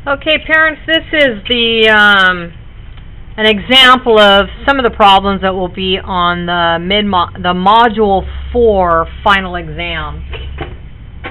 Okay, parents, this is the an example of some of the problems that will be on the Module 4 final exam.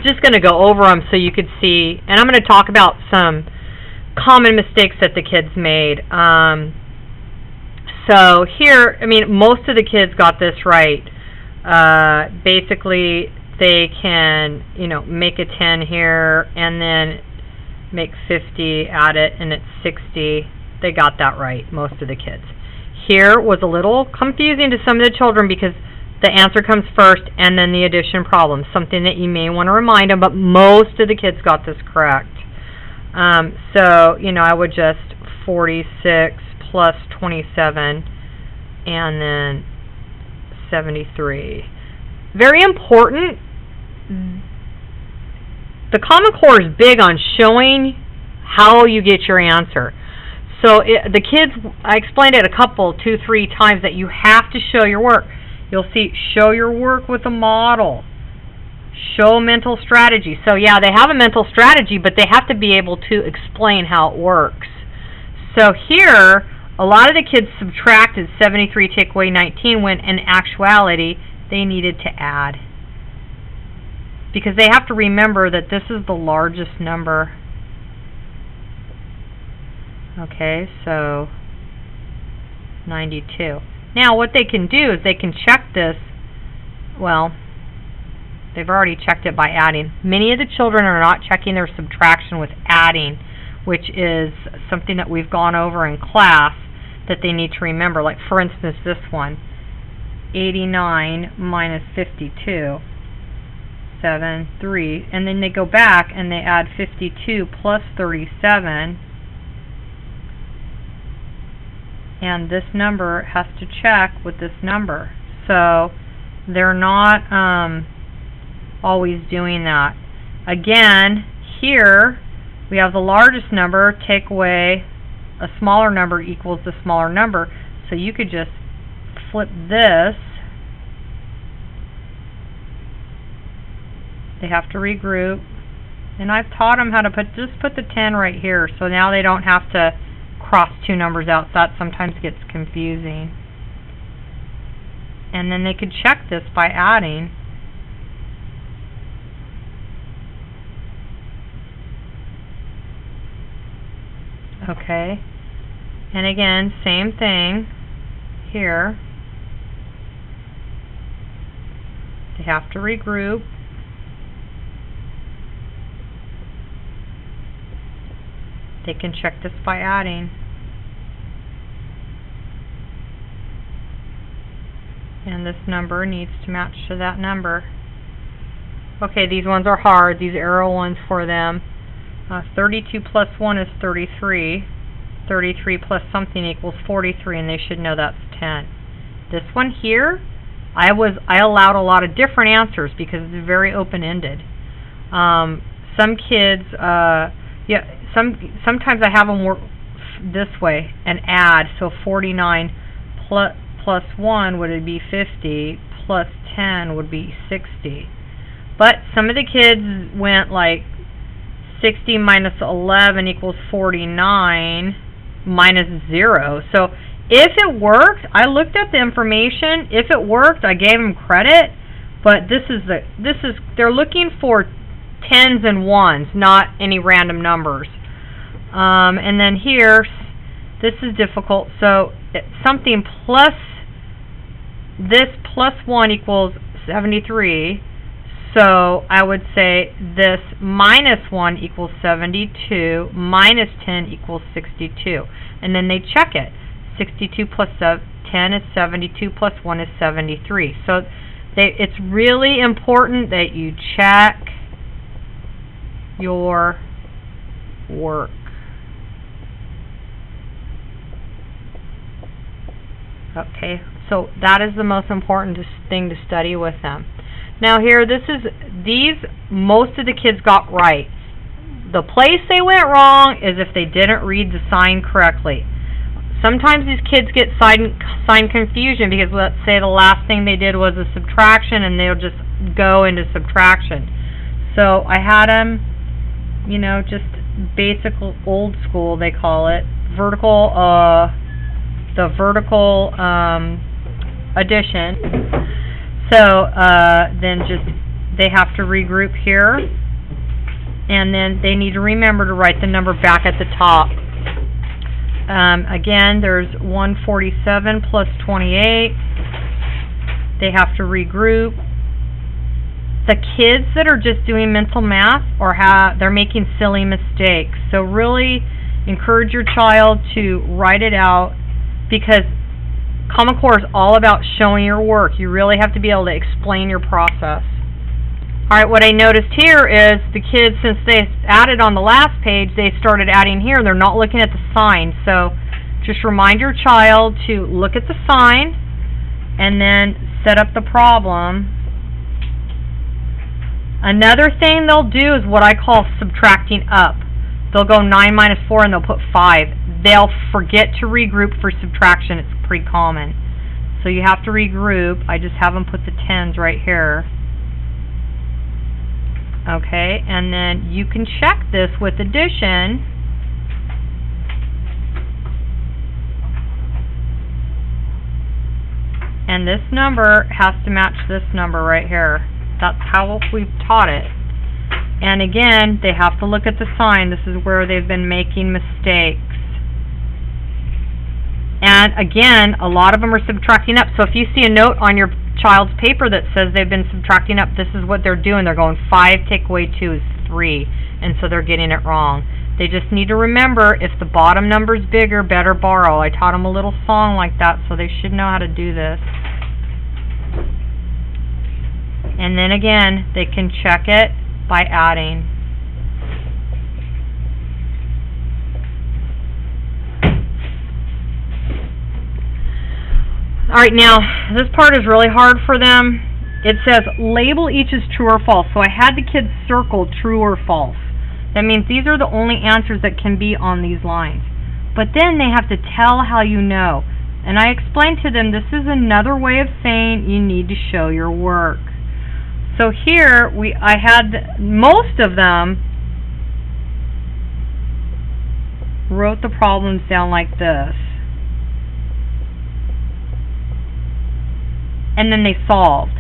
Just going to go over them so you could see, and I'm going to talk about some common mistakes that the kids made. So here, I mean, most of the kids got this right. Basically, they can, make a 10 here, and then make 50, add it, and it's 60. They got that right, most of the kids. Here was a little confusing to some of the children because the answer comes first and then the addition problem, something that you may want to remind them, but most of the kids got this correct. So, I would just 46 plus 27 and then 73. Very important. The Common Core is big on showing how you get your answer. So the kids, I explained it 2, 3 times that you have to show your work. You'll see, show your work with a model. Show mental strategy. So yeah, they have a mental strategy, but they have to be able to explain how it works. So here, a lot of the kids subtracted 73, take away 19, when in actuality, they needed to add. Because they have to remember that this is the largest number. Okay, so 92. Now what they can do is they can check this. Well, they've already checked it by adding. Many of the children are not checking their subtraction with adding, which is something that we've gone over in class that they need to remember. Like, for instance, this one, 89 minus 52. 7, 3, and then they go back and they add 52 plus 37, and this number has to check with this number. So they're not always doing that. Again, here we have the largest number, take away a smaller number equals the smaller number. So you could just flip this. They have to regroup, and I've taught them how to just put the 10 right here, so now they don't have to cross 2 numbers out. So that sometimes gets confusing. And then they could check this by adding. Okay, and again, same thing here. They have to regroup. They can check this by adding. And this number needs to match to that number. Okay, these ones are hard, these arrow ones for them. 32 plus 1 is 33. 33 plus something equals 43, and they should know that's 10. This one here, I allowed a lot of different answers because it's very open-ended. Some kids, sometimes I have them work this way and add. So 49 plus 1 would be 50, plus 10 would be 60. But some of the kids went like 60 minus 11 equals 49 minus 0. So if it worked, I looked at the information. If it worked, I gave them credit. But they're looking for 10s and 1s, not any random numbers. And then here, this is difficult. So something plus this plus 1 equals 73. So I would say this minus 1 equals 72, minus 10 equals 62. And then they check it. 62 plus 10 is 72, plus 1 is 73. So it's really important that you check your work. Okay, so that is the most important thing to study with them. Now here, most of the kids got right. The place they went wrong is if they didn't read the sign correctly. Sometimes these kids get sign confusion because, let's say, the last thing they did was a subtraction and they'll just go into subtraction. So I had them, just basic old school, they call it, vertical, the vertical addition. So then just they have to regroup here, and then they need to remember to write the number back at the top. Again, there's 147 plus 28. They have to regroup. The kids that are just doing mental math they're making silly mistakes. So really encourage your child to write it out, because Common Core is all about showing your work. You really have to be able to explain your process. Alright, what I noticed here is the kids, since they added on the last page, they started adding here. They're not looking at the sign. So just remind your child to look at the sign and then set up the problem. Another thing they'll do is what I call subtracting up. They'll go 9 minus 4 and they'll put 5. They'll forget to regroup for subtraction. It's pretty common. So you have to regroup. I just have them put the 10s right here. Okay, and then you can check this with addition. And this number has to match this number right here. That's how we've taught it. And again, they have to look at the sign. This is where they've been making mistakes. And again, a lot of them are subtracting up. So if you see a note on your child's paper that says they've been subtracting up, this is what they're doing. They're going 5 take away 2 is 3. And so they're getting it wrong. They just need to remember, if the bottom number is bigger, better borrow. I taught them a little song like that, so they should know how to do this. And then again, they can check it by adding. Alright, now, this part is really hard for them. It says, label each as true or false. So I had the kids circle true or false. That means these are the only answers that can be on these lines. But then they have to tell how you know. And I explained to them, this is another way of saying you need to show your work. So here, I had most of them wrote the problems down like this. And then they solved.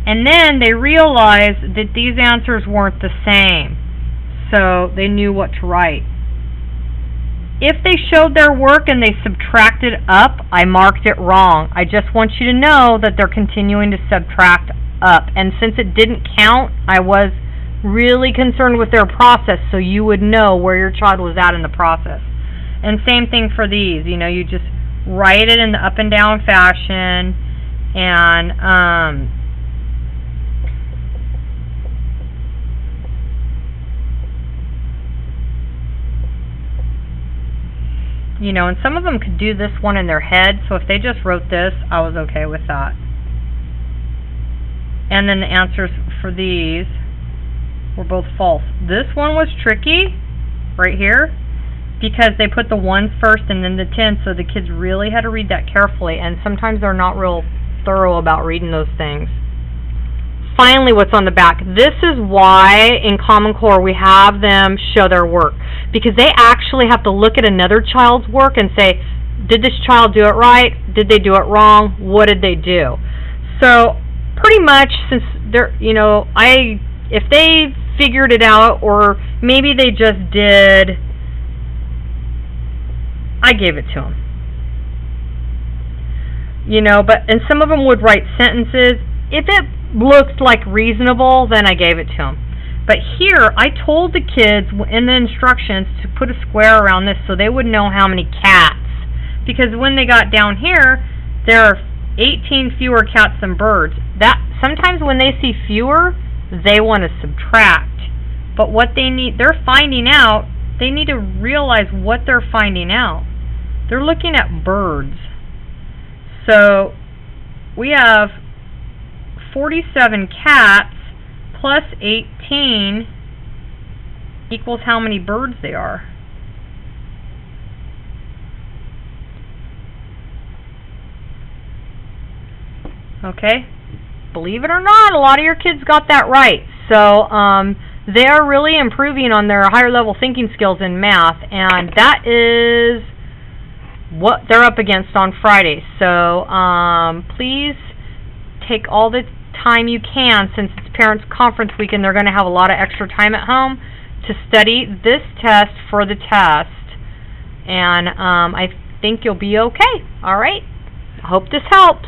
And then they realized that these answers weren't the same. So they knew what to write. If they showed their work and they subtracted up, I marked it wrong. I just want you to know that they're continuing to subtract up. And since it didn't count, I was really concerned with their process, so you would know where your child was at in the process. And same thing for these. You know, you just write it in the up and down fashion, and you know, and some of them could do this one in their head, so if they just wrote this, I was okay with that. And then the answers for these were both false. This one was tricky, right here, because they put the 1s first and then the 10s, so the kids really had to read that carefully, and sometimes they're not real thorough about reading those things. Finally, what's on the back. This is why in Common Core we have them show their work, because they actually have to look at another child's work and say, did this child do it right? Did they do it wrong? What did they do? So pretty much, since they're, you know, if they figured it out, or maybe they just did, I gave it to them. You know, and some of them would write sentences. If it looked like reasonable, then I gave it to them. But here, I told the kids in the instructions to put a square around this so they would know how many cats. Because when they got down here, there are 18 fewer cats than birds. That sometimes when they see fewer, they want to subtract. But what they're finding out, they need to realize what they're finding out. They're looking at birds. So we have 47 cats plus 18 equals how many birds they are. Okay? believe it or not, a lot of your kids got that right. So they are really improving on their higher level thinking skills in math, and that is what they're up against on Friday. So please take all the time you can, since it's Parents Conference Week and they're going to have a lot of extra time at home, to study this test for the test. And I think you'll be okay. All right. I hope this helps.